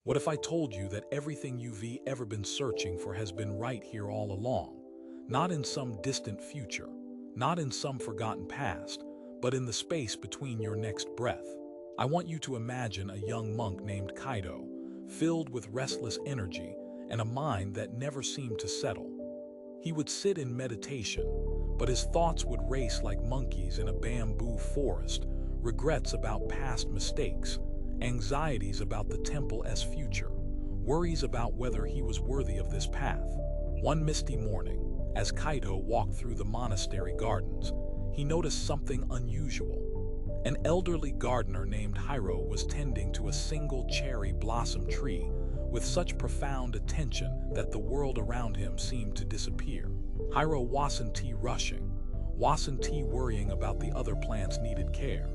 What if I told you that everything you've ever been searching for has been right here all along? Not in some distant future, not in some forgotten past, but in the space between your next breath. I want you to imagine a young monk named Kaido, filled with restless energy and a mind that never seemed to settle. He would sit in meditation, but his thoughts would race like monkeys in a bamboo forest, regrets about past mistakes, anxieties about the temple's future, worries about whether he was worthy of this path. One misty morning, as Kaido walked through the monastery gardens, he noticed something unusual. An elderly gardener named Hiro was tending to a single cherry blossom tree with such profound attention that the world around him seemed to disappear. Hiro wasn't rushing, wasn't worrying about the other plants needed care.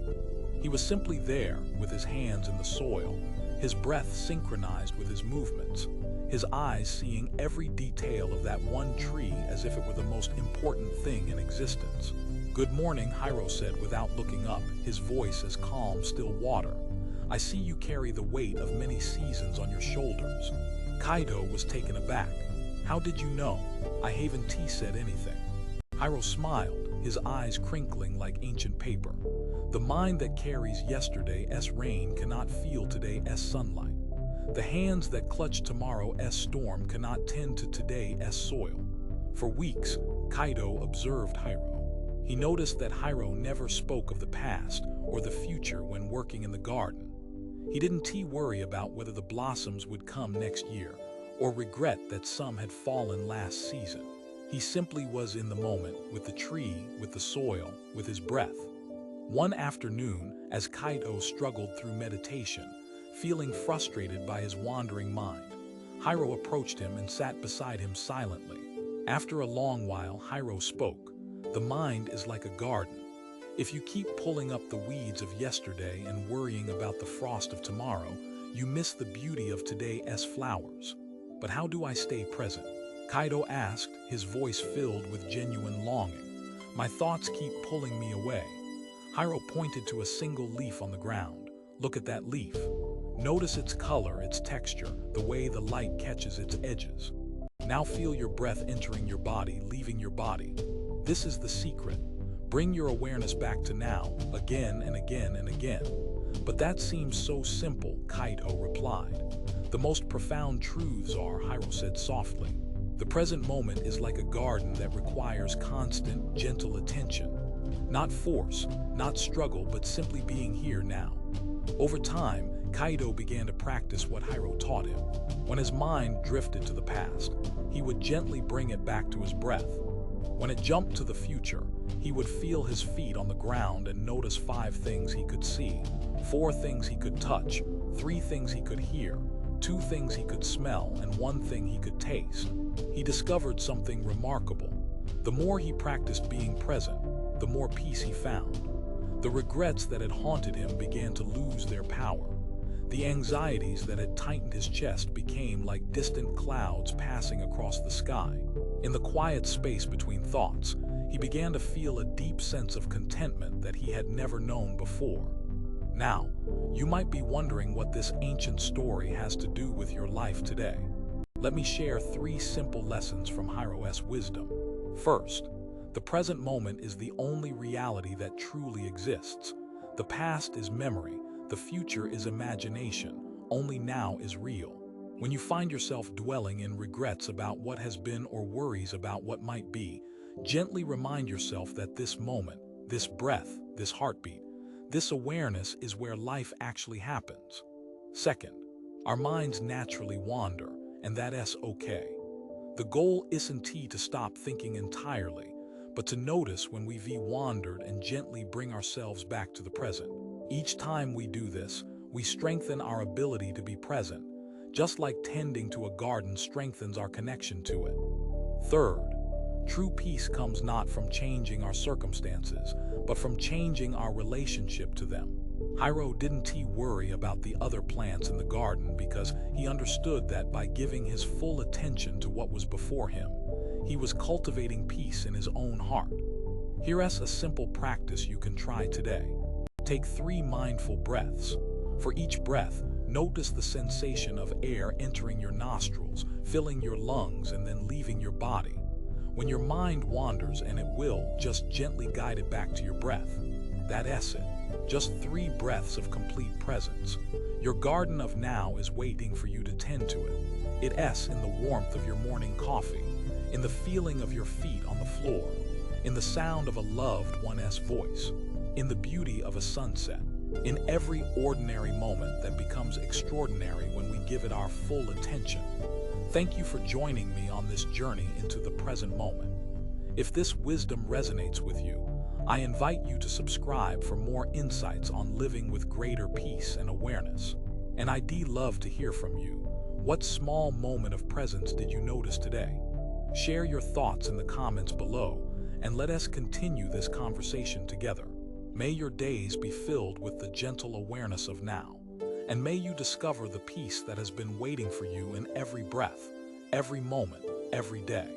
He was simply there with his hands in the soil, his breath synchronized with his movements, his eyes seeing every detail of that one tree as if it were the most important thing in existence. "Good morning," Hiro said without looking up, his voice as calm, still water. "I see you carry the weight of many seasons on your shoulders." Kaido was taken aback. "How did you know?" "I haven't said anything." Hiro smiled, his eyes crinkling like ancient paper. "The mind that carries yesterday's rain cannot feel today's sunlight. The hands that clutch tomorrow's storm cannot tend to today's soil." For weeks, Kaido observed Hiro. He noticed that Hiro never spoke of the past or the future when working in the garden. He didn't worry about whether the blossoms would come next year or regret that some had fallen last season. He simply was in the moment, with the tree, with the soil, with his breath. One afternoon, as Kaido struggled through meditation, feeling frustrated by his wandering mind, Hiro approached him and sat beside him silently. After a long while, Hiro spoke. "The mind is like a garden. If you keep pulling up the weeds of yesterday and worrying about the frost of tomorrow, you miss the beauty of today's flowers." "But how do I stay present?" Kaido asked, his voice filled with genuine longing. "My thoughts keep pulling me away." Hiro pointed to a single leaf on the ground. "Look at that leaf. Notice its color, its texture, the way the light catches its edges. Now feel your breath entering your body, leaving your body. This is the secret. Bring your awareness back to now, again and again and again." "But that seems so simple," Kaido replied. "The most profound truths are," Hiro said softly. "The present moment is like a garden that requires constant, gentle attention. Not force, not struggle, but simply being here now." Over time, Kaido began to practice what Hiro taught him. When his mind drifted to the past, he would gently bring it back to his breath. When it jumped to the future, he would feel his feet on the ground and notice 5 things he could see, 4 things he could touch, 3 things he could hear, 2 things he could smell, and 1 thing he could taste. He discovered something remarkable. The more he practiced being present, the more peace he found. The regrets that had haunted him began to lose their power. The anxieties that had tightened his chest became like distant clouds passing across the sky. In the quiet space between thoughts, he began to feel a deep sense of contentment that he had never known before. Now, you might be wondering what this ancient story has to do with your life today. Let me share 3 simple lessons from Hiro's wisdom. First, the present moment is the only reality that truly exists. The past is memory, the future is imagination, only now is real. When you find yourself dwelling in regrets about what has been or worries about what might be, gently remind yourself that this moment, this breath, this heartbeat, this awareness is where life actually happens. Second, our minds naturally wander, and that's okay. The goal isn't to stop thinking entirely, but to notice when we've wandered and gently bring ourselves back to the present. Each time we do this, we strengthen our ability to be present, just like tending to a garden strengthens our connection to it. Third, true peace comes not from changing our circumstances, but from changing our relationship to them. Hiro didn't worry about the other plants in the garden because he understood that by giving his full attention to what was before him, he was cultivating peace in his own heart. Here's a simple practice you can try today. Take 3 mindful breaths. For each breath, Notice the sensation of air entering your nostrils, filling your lungs, and then leaving your body. When your mind wanders, and it will, just gently guide it back to your breath. That's it. Just 3 breaths of complete presence. Your garden of now is waiting for you to tend to it. It's in the warmth of your morning coffee, in the feeling of your feet on the floor, in the sound of a loved one's voice, in the beauty of a sunset, in every ordinary moment that becomes extraordinary when we give it our full attention. Thank you for joining me on this journey into the present moment. If this wisdom resonates with you, I invite you to subscribe for more insights on living with greater peace and awareness. And I'd love to hear from you. What small moment of presence did you notice today? Share your thoughts in the comments below, and let us continue this conversation together. May your days be filled with the gentle awareness of now, and may you discover the peace that has been waiting for you in every breath, every moment, every day.